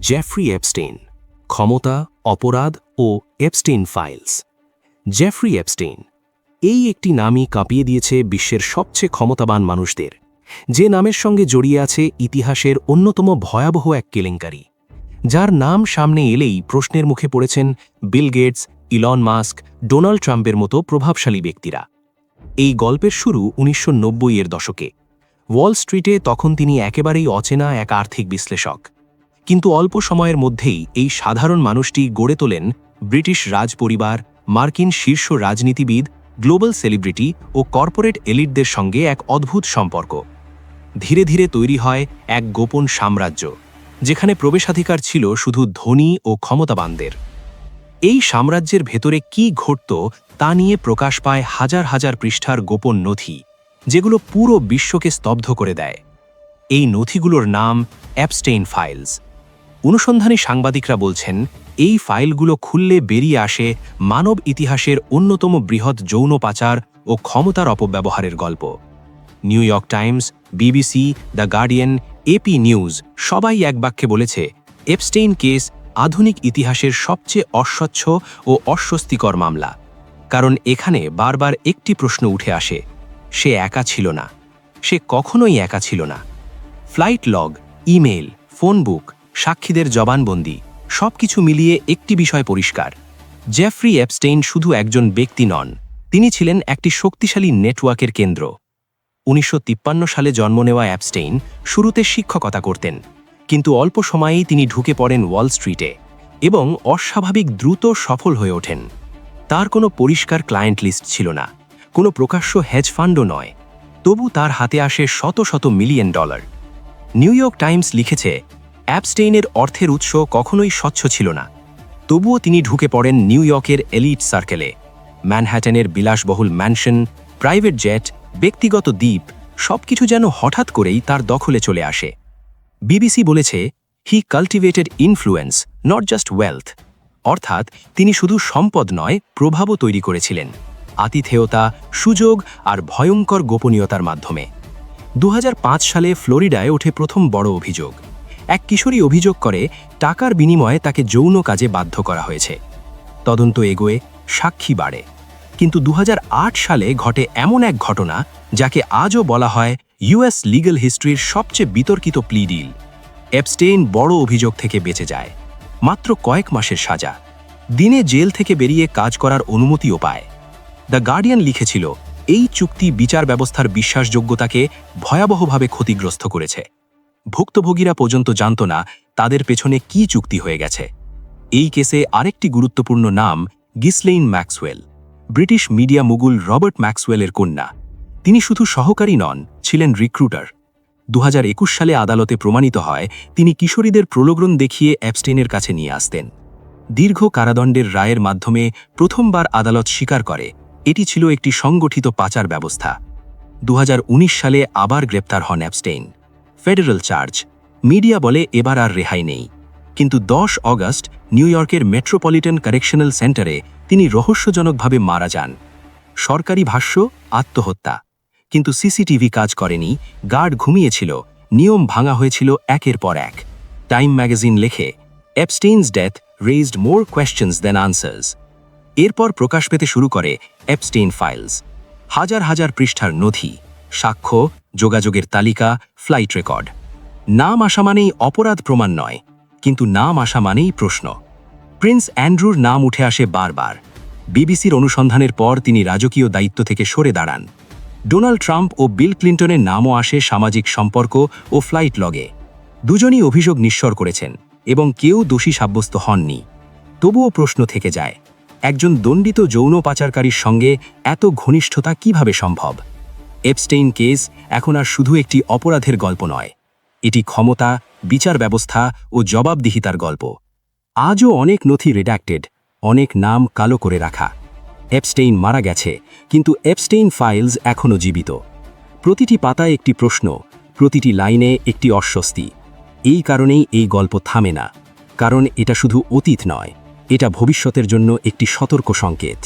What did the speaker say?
Jeffrey Epstein, ক্ষমতা, অপরাধ ও Epstein files. Jeffrey Epstein এই একটি নামই কাঁপিয়ে দিয়েছে বিশ্বের সবচেয়ে ক্ষমতাবান মানুষদের, যে নামের সঙ্গে জড়িয়ে আছে ইতিহাসের অন্যতম ভয়াবহ এক কেলেঙ্কারি, যার নাম সামনে এলেই প্রশ্নের মুখে পড়েছেন Bill Gates, Elon Musk, Donald ট্রাম্পের মতো প্রভাবশালী ব্যক্তিরা। এই গল্পের শুরু ১৯৯০-এর দশকে। ওয়াল স্ট্রিটে তখন তিনি একেবারেই অচেনা এক আর্থিক বিশ্লেষক, কিন্তু অল্প সময়ের মধ্যেই এই সাধারণ মানুষটি গড়ে তোলেন ব্রিটিশ রাজপরিবার, মার্কিন শীর্ষ রাজনীতিবিদ, গ্লোবাল সেলিব্রিটি ও কর্পোরেট এলিটদের সঙ্গে এক অদ্ভুত সম্পর্ক। ধীরে ধীরে তৈরি হয় এক গোপন সাম্রাজ্য, যেখানে প্রবেশাধিকার ছিল শুধু ধনী ও ক্ষমতাবানদের। এই সাম্রাজ্যের ভেতরে কি ঘটত তা নিয়ে প্রকাশ পায় হাজার হাজার পৃষ্ঠার গোপন নথি, যেগুলো পুরো বিশ্বকে স্তব্ধ করে দেয়। এই নথিগুলোর নাম এপস্টেইন ফাইলস। অনুসন্ধানী সাংবাদিকরা বলছেন, এই ফাইলগুলো খুললে বেরিয়ে আসে মানব ইতিহাসের অন্যতম বৃহৎ যৌন পাচার ও ক্ষমতার অপব্যবহারের গল্প। New York Times, BBC, the Guardian, AP News সবাই এক বাক্যে বলেছে, এপস্টেইন কেস আধুনিক ইতিহাসের সবচেয়ে অস্বচ্ছ ও অস্বস্তিকর মামলা। কারণ এখানে বারবার একটি প্রশ্ন উঠে আসে, সে একা ছিল না, সে কখনোই একা ছিল না। Flight log, email, phone book, সাক্ষীদের জবানবন্দি সবকিছু মিলিয়ে একটি বিষয় পরিষ্কার, জেফ্রি এপস্টেইন শুধু একজন ব্যক্তি নন, তিনি ছিলেন একটি শক্তিশালী নেটওয়ার্কের কেন্দ্র। ১৯৫৩ সালে জন্ম নেওয়া এপস্টেইন শুরুতে শিক্ষকতা করতেন, কিন্তু অল্প সময়েই তিনি ঢুকে পড়েন ওয়াল স্ট্রিটে এবং অস্বাভাবিক দ্রুত সফল হয়ে ওঠেন। তার কোনো পরিষ্কার ক্লায়েন্ট লিস্ট ছিল না, কোনো প্রকাশ্য হেজ ফান্ডও নয়, তবু তার হাতে আসে শত শত million dollar. New York Times লিখেছে, এপস্টেইনের অর্থের উৎস কখনোই স্বচ্ছ ছিল না, তবুও তিনি ঢুকে পড়েন নিউ ইয়র্কের এলিট সার্কেলে। ম্যানহ্যাটনের বিলাসবহুল ম্যানশন, প্রাইভেট জেট, ব্যক্তিগত দ্বীপ সবকিছু যেন হঠাৎ করেই তার দখলে চলে আসে। বিবিসি বলেছে, he cultivated influence, not just wealth. অর্থাৎ তিনি শুধু সম্পদ নয়, প্রভাবও তৈরি করেছিলেন, আতিথেয়তা, সুযোগ আর ভয়ঙ্কর গোপনীয়তার মাধ্যমে। ২০০৫ সালে ফ্লোরিডায় ওঠে প্রথম বড় অভিযোগ। এক কিশোরী অভিযোগ করে টাকার বিনিময়ে তাকে যৌন কাজে বাধ্য করা হয়েছে। তদন্ত এগোয়, সাক্ষী বাড়ে, কিন্তু ২০০৮ সালে ঘটে এমন এক ঘটনা যাকে আজও বলা হয় ইউএস লিগ্যাল হিস্ট্রির সবচেয়ে বিতর্কিত প্লি ডিল। এপস্টেইন বড় অভিযোগ থেকে বেঁচে যায়, মাত্র কয়েক মাসের সাজা, দিনে জেল থেকে বেরিয়ে কাজ করার অনুমতিও পায়। দ্য গার্ডিয়ান লিখেছিল, এই চুক্তি বিচার ব্যবস্থার বিশ্বাসযোগ্যতাকে ভয়াবহভাবে ক্ষতিগ্রস্ত করেছে। ভুক্তভোগীরা পর্যন্ত জানত না তাদের পেছনে কি চুক্তি হয়ে গেছে। এই কেসে আরেকটি গুরুত্বপূর্ণ নাম গিসলেইন ম্যাক্সওয়েল, ব্রিটিশ মিডিয়া মুগুল রবার্ট ম্যাক্সওয়েলের কন্যা। তিনি শুধু সহকারী নন, ছিলেন রিক্রুটার। ২০২১ সালে আদালতে প্রমাণিত হয় তিনি কিশোরীদের প্রলোভন দেখিয়ে এপস্টেইনের কাছে নিয়ে আসতেন। দীর্ঘ কারাদণ্ডের রায়ের মাধ্যমে প্রথমবার আদালত স্বীকার করে এটি ছিল একটি সংগঠিত পাচার ব্যবস্থা। ২০১৯ সালে আবার গ্রেপ্তার হন এপস্টেইন। ফেডারেল চার্জ, মিডিয়া বলে এবার আর রেহাই নেই, কিন্তু ১০ অগস্ট নিউ ইয়র্কের মেট্রোপলিটন কারেকশনাল সেন্টারে তিনি রহস্যজনকভাবে মারা যান। সরকারি ভাষ্য, আত্মহত্যা, কিন্তু সিসিটিভি কাজ করেনি, গার্ড ঘুমিয়েছিল, নিয়ম ভাঙা হয়েছিল একের পর এক। টাইম ম্যাগাজিন লেখে, এপস্টেইনস ডেথ রেজড মোর কোয়েশ্চেনস দেন আনসার্স। এরপর প্রকাশ পেতে শুরু করে এপস্টেইন ফাইলস, হাজার হাজার পৃষ্ঠার নথি, সাক্ষ্য, যোগাযোগের তালিকা, ফ্লাইট রেকর্ড। নাম আসা মানেই অপরাধ প্রমাণ নয়, কিন্তু নাম আসা মানেই প্রশ্ন। প্রিন্স অ্যান্ড্রুর নাম উঠে আসে বারবার। বিবিসির অনুসন্ধানের পর তিনি রাজকীয় দায়িত্ব থেকে সরে দাঁড়ান। ডোনাল্ড ট্রাম্প ও বিল ক্লিন্টনের নামও আসে সামাজিক সম্পর্ক ও ফ্লাইট লগে। দুজনই অভিযোগ নিঃস্বর করেছেন এবং কেউ দোষী সাব্যস্ত হননি। তবুও প্রশ্ন থেকে যায়, একজন দণ্ডিত যৌন পাচারকারীর সঙ্গে এত ঘনিষ্ঠতা কিভাবে সম্ভব? এপস্টেইন কেস এখন আর শুধু একটি অপরাধের গল্প নয়, এটি ক্ষমতা, বিচার ব্যবস্থা ও জবাবদিহিতার গল্প। আজও অনেক নথি রেডাক্টেড, অনেক নাম কালো করে রাখা। এপস্টেইন মারা গেছে, কিন্তু এপস্টেইন ফাইলস এখনও জীবিত। প্রতিটি পাতায় একটি প্রশ্ন, প্রতিটি লাইনে একটি অস্বস্তি। এই কারণেই এই গল্প থামে না, কারণ এটা শুধু অতীত নয়, এটা ভবিষ্যতের জন্য একটি সতর্ক সংকেত।